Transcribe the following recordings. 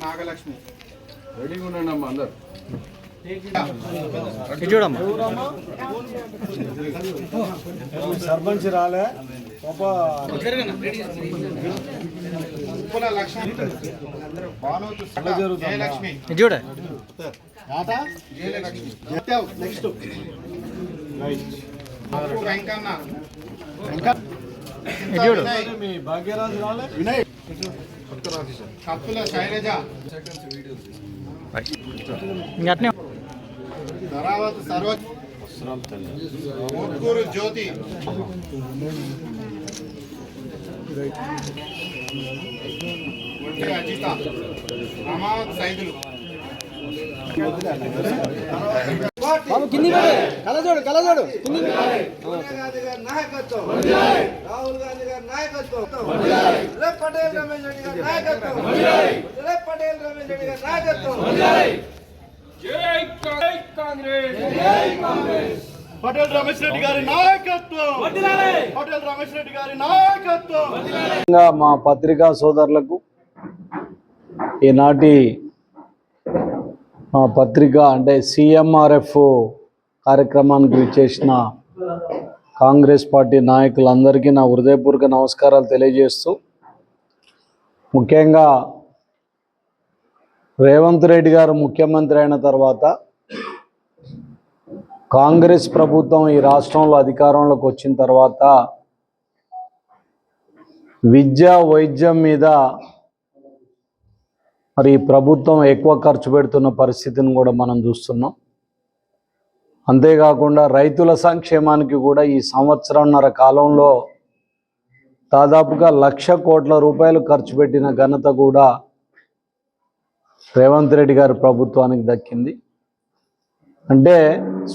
నాగలక్ష్మి రెడీగా ఉండండి అమ్మా అందరు చూడమ్మా సర్పంచ్ రాలే చూడ నెక్స్ట్ వెంకన్న చూడు మీ భాగ్యరాజు రాలే వినయ్ కత్తుల శైలజ ఇంకట్నే ధరావత్ సరోజ్ మోత్కూరు జ్యోతి ఒంటి అజిత రమావత్ సైదులు కింది కలజోడు కలజోడు నాయకత్వం రాహుల్ గాంధీ గారి నాయకత్వం పటేల్ రమేష్ రెడ్డి గారి నాయకత్వం పటేల్ రమేష్ రెడ్డి గారి నాయకత్వం జై కాంగ్రెస్ పటేల్ రమేష్ రెడ్డి గారి నాయకత్వం పటేల్ రమేష్ రెడ్డి గారి నాయకత్వం. మా పత్రికా సోదరులకు ఈనాటి మా పత్రిక అంటే సిఎంఆర్ఎఫ్ కార్యక్రమానికి విచ్చేసిన కాంగ్రెస్ పార్టీ నాయకులందరికీ నా హృదయపూర్వక నమస్కారాలు తెలియజేస్తూ, ముఖ్యంగా రేవంత్ రెడ్డి గారు ముఖ్యమంత్రి అయిన తర్వాత కాంగ్రెస్ ప్రభుత్వం ఈ రాష్ట్రంలో అధికారంలోకి వచ్చిన తర్వాత విద్య వైద్యం మీద మరి ఈ ప్రభుత్వం ఎక్కువ ఖర్చు పెడుతున్న పరిస్థితిని కూడా మనం చూస్తున్నాం. అంతేకాకుండా రైతుల సంక్షేమానికి కూడా ఈ సంవత్సరంన్నర కాలంలో దాదాపుగా 1,00,000 కోట్ల రూపాయలు ఖర్చు పెట్టిన ఘనత కూడా రేవంత్ రెడ్డి గారి ప్రభుత్వానికి దక్కింది. అంటే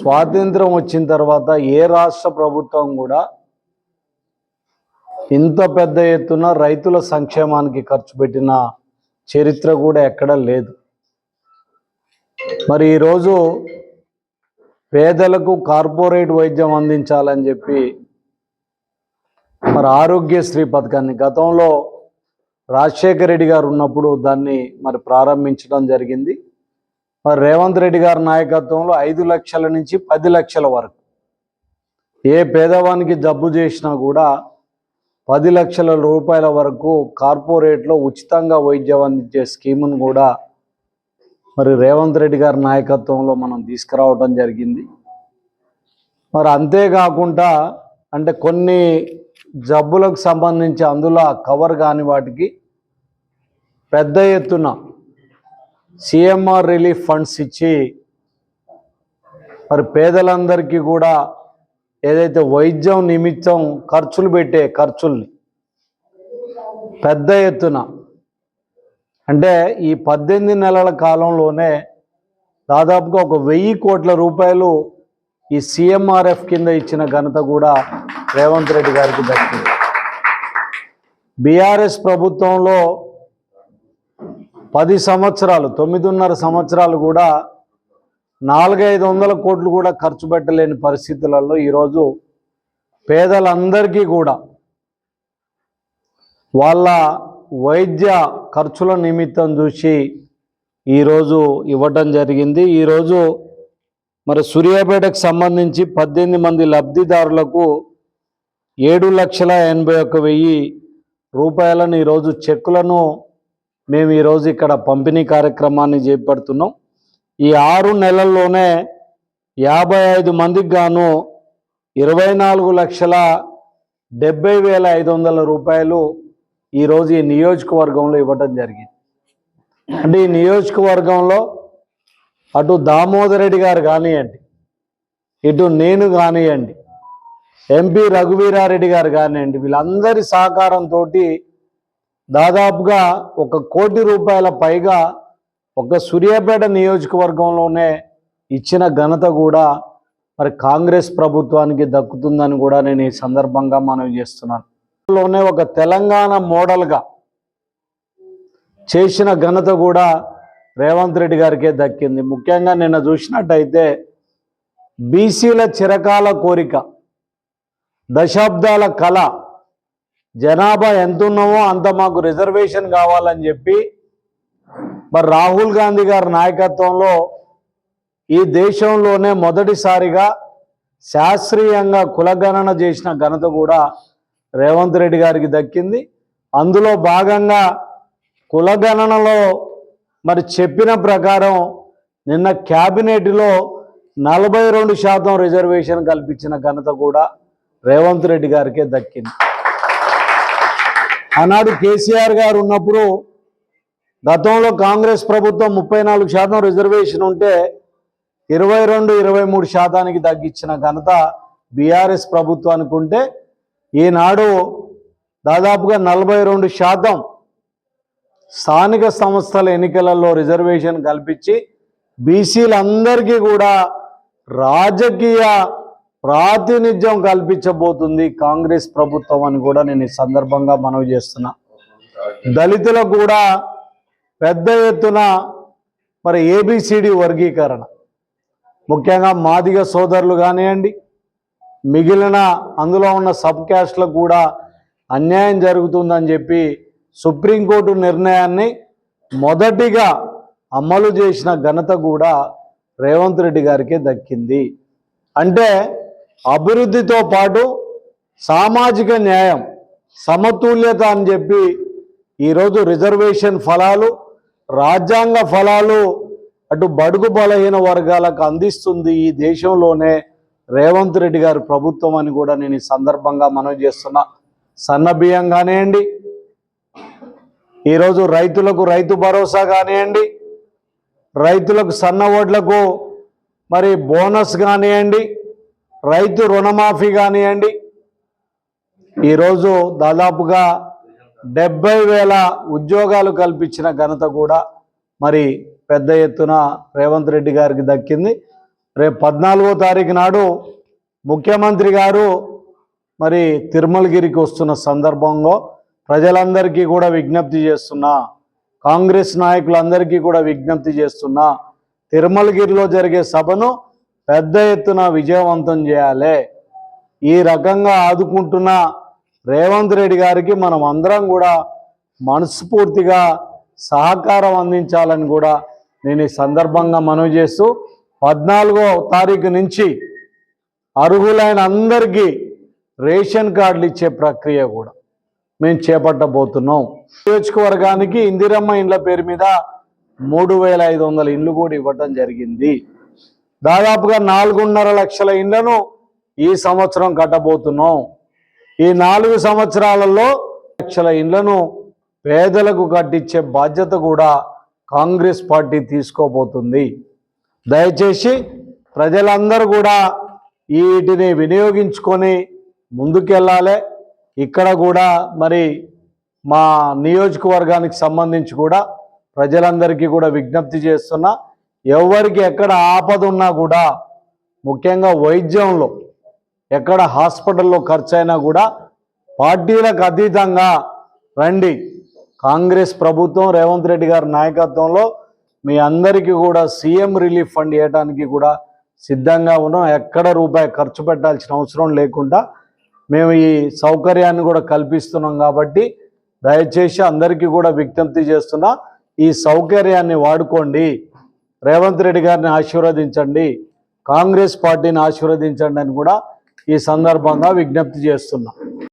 స్వాతంత్రం వచ్చిన తర్వాత ఏ రాష్ట్ర ప్రభుత్వం కూడా ఇంత పెద్ద ఎత్తున రైతుల సంక్షేమానికి ఖర్చు పెట్టిన చరిత్ర కూడా ఎక్కడా లేదు. మరి ఈరోజు పేదలకు కార్పొరేట్ వైద్యం అందించాలని చెప్పి మరి ఆరోగ్యశ్రీ పథకాన్ని గతంలో రాజశేఖర రెడ్డి గారు ఉన్నప్పుడు దాన్ని మరి ప్రారంభించడం జరిగింది. మరి రేవంత్ రెడ్డి గారి నాయకత్వంలో 5 లక్షల నుంచి 10 లక్షల వరకు ఏ పేదవానికి జబ్బు చేసినా కూడా 10 లక్షల రూపాయల వరకు కార్పొరేట్లో ఉచితంగా వైద్యం అందించే స్కీమును కూడా మరి రేవంత్ రెడ్డి గారి నాయకత్వంలో మనం తీసుకురావడం జరిగింది. మరి అంతేకాకుండా అంటే కొన్ని జబ్బులకు సంబంధించి అందులో కవర్ కాని వాటికి పెద్ద ఎత్తున సిఎంఆర్ రిలీఫ్ ఫండ్స్ ఇచ్చి మరి పేదలందరికీ కూడా ఏదైతే వైద్యం నిమిత్తం ఖర్చులు పెట్టే ఖర్చుల్ని పెద్ద ఎత్తున అంటే ఈ 18 నెలల కాలంలోనే దాదాపుగా 1,000 కోట్ల రూపాయలు ఈ సిఎంఆర్ఎఫ్ కింద ఇచ్చిన ఘనత కూడా రేవంత్ రెడ్డి గారికి దక్కింది. బీఆర్ఎస్ ప్రభుత్వంలో 10 సంవత్సరాలు 9.5 సంవత్సరాలు కూడా 400-500 కోట్లు కూడా ఖర్చు పెట్టలేని పరిస్థితులలో ఈరోజు పేదలందరికీ కూడా వాళ్ళ వైద్య ఖర్చుల నిమిత్తం చూసి ఈరోజు ఇవ్వటం జరిగింది. ఈరోజు మరి సూర్యాపేటకు సంబంధించి 18 మంది లబ్ధిదారులకు 7,81,000 రూపాయలను ఈరోజు చెక్కులను మేము ఈరోజు ఇక్కడ పంపిణీ కార్యక్రమాన్ని చేపడుతున్నాం. ఈ 6 నెలల్లోనే 55 మందికి గాను 24,70,500 రూపాయలు ఈరోజు ఈ నియోజకవర్గంలో ఇవ్వటం జరిగింది. అంటే ఈ నియోజకవర్గంలో అటు దామోదర్ రెడ్డి గారు కానివ్వండి, ఇటు నేను కానివ్వండి, ఎంపీ రఘువీరారెడ్డి గారు కానివ్వండి, వీళ్ళందరి సహకారంతో దాదాపుగా 1 కోటి రూపాయల పైగా ఒక సూర్యాపేట నియోజకవర్గంలోనే ఇచ్చిన ఘనత కూడా మరి కాంగ్రెస్ ప్రభుత్వానికి దక్కుతుందని కూడా నేను ఈ సందర్భంగా మనవి చేస్తున్నాను. లోనే ఒక తెలంగాణ మోడల్గా చేసిన ఘనత కూడా రేవంత్ రెడ్డి గారికే దక్కింది. ముఖ్యంగా నిన్న చూసినట్టయితే బీసీల చిరకాల కోరిక, దశాబ్దాల కళ జనాభా ఎంత ఉన్నామో అంత మాకు రిజర్వేషన్ కావాలని చెప్పి మరి రాహుల్ గాంధీ గారి నాయకత్వంలో ఈ దేశంలోనే మొదటిసారిగా శాస్త్రీయంగా కులగణన చేసిన ఘనత కూడా రేవంత్ రెడ్డి గారికి దక్కింది. అందులో భాగంగా కులగణనలో మరి చెప్పిన ప్రకారం నిన్న క్యాబినెట్లో 42% రిజర్వేషన్ కల్పించిన ఘనత కూడా రేవంత్ రెడ్డి గారికే దక్కింది. ఆనాడు కేసీఆర్ గారు ఉన్నప్పుడు గతంలో కాంగ్రెస్ ప్రభుత్వం 34% రిజర్వేషన్ ఉంటే 22-23% తగ్గించిన ఘనత బీఆర్ఎస్ ప్రభుత్వానికి ఉంటే ఈనాడు దాదాపుగా 42% స్థానిక సంస్థల ఎన్నికలలో రిజర్వేషన్ కల్పించి బీసీలందరికీ కూడా రాజకీయ ప్రాతినిధ్యం కల్పించబోతుంది కాంగ్రెస్ ప్రభుత్వం అని కూడా నేను ఈ సందర్భంగా మనవి చేస్తున్నా. దళితులకు కూడా పెద్ద ఎత్తున మరి ఏబిసిడి వర్గీకరణ, ముఖ్యంగా మాదిగ సోదరులు కానివ్వండి, మిగిలిన అందులో ఉన్న సబ్ క్యాస్ట్లకు కూడా అన్యాయం జరుగుతుందని చెప్పి సుప్రీంకోర్టు నిర్ణయాన్ని మొదటిగా అమలు చేసిన ఘనత కూడా రేవంత్ రెడ్డి గారికే దక్కింది. అంటే అభివృద్ధితో పాటు సామాజిక న్యాయం, సమతుల్యత అని చెప్పి ఈరోజు రిజర్వేషన్ ఫలాలు, రాజ్యాంగ ఫలాలు అటు బడుగు బలహీన వర్గాలకు అందిస్తుంది ఈ దేశంలోనే రేవంత్ రెడ్డి గారి ప్రభుత్వం అని కూడా నేను ఈ సందర్భంగా మనవి చేస్తున్నా. సన్న బియ్యం కానివ్వండి, ఈరోజు రైతులకు రైతు భరోసా కానివ్వండి, రైతులకు సన్న వడ్లకు మరి బోనస్ కానివ్వండి, రైతు రుణమాఫీ కానివ్వండి, ఈరోజు దాదాపుగా 70,000 ఉద్యోగాలు కల్పించిన ఘనత కూడా మరి పెద్ద ఎత్తున రేవంత్ రెడ్డి గారికి దక్కింది. రేపు 14వ తారీఖు నాడు ముఖ్యమంత్రి గారు మరి తిరుమలగిరికి వస్తున్న సందర్భంలో ప్రజలందరికీ కూడా విజ్ఞప్తి చేస్తున్నా, కాంగ్రెస్ నాయకులందరికీ కూడా విజ్ఞప్తి చేస్తున్నా, తిరుమలగిరిలో జరిగే సభను పెద్ద ఎత్తున విజయవంతం చేయాలి. ఈ రకంగా ఆదుకుంటున్న రేవంత్ రెడ్డి గారికి మనం అందరం కూడా మనస్ఫూర్తిగా సహకారం అందించాలని కూడా నేను ఈ సందర్భంగా మనవి చేస్తూ 14వ తారీఖు నుంచి అర్హులైన అందరికీ రేషన్ కార్డులు ఇచ్చే ప్రక్రియ కూడా మేము చేపట్టబోతున్నాం. నియోజకవర్గానికి ఇందిరమ్మ ఇండ్ల పేరు మీద 3,500 ఇండ్లు కూడా ఇవ్వటం జరిగింది. దాదాపుగా 4.5 లక్షల ఇండ్లను ఈ సంవత్సరం కట్టబోతున్నాం. ఈ 4 సంవత్సరాలలో 1 లక్షల ఇండ్లను పేదలకు కట్టించే బాధ్యత కూడా కాంగ్రెస్ పార్టీ తీసుకోబోతుంది. దయచేసి ప్రజలందరూ కూడా వీటిని వినియోగించుకొని ముందుకెళ్ళాలి. ఇక్కడ కూడా మరి మా నియోజకవర్గానికి సంబంధించి కూడా ప్రజలందరికీ కూడా విజ్ఞప్తి చేస్తున్నా, ఎవరికి ఎక్కడ ఆపద ఉన్నా కూడా, ముఖ్యంగా వైద్యంలో ఎక్కడ హాస్పిటల్లో ఖర్చు అయినా కూడా పార్టీలకు అతీతంగా రండి. కాంగ్రెస్ ప్రభుత్వం రేవంత్ రెడ్డి గారి నాయకత్వంలో మీ అందరికీ కూడా సీఎం రిలీఫ్ ఫండ్ ఇవ్వడానికి కూడా సిద్ధంగా ఉన్నాం. ఎక్కడ రూపాయి ఖర్చు పెట్టాల్సిన అవసరం లేకుండా మేము ఈ సౌకర్యాన్ని కూడా కల్పిస్తున్నాం. కాబట్టి దయచేసి అందరికీ కూడా విజ్ఞప్తి చేస్తున్నా, ఈ సౌకర్యాన్ని వాడుకోండి. రేవంత్ రెడ్డి గారిని ఆశీర్వదించండి, కాంగ్రెస్ పార్టీని ఆశీర్వదించండి అని కూడా ఈ సందర్భంగా విజ్ఞప్తి చేస్తున్నా.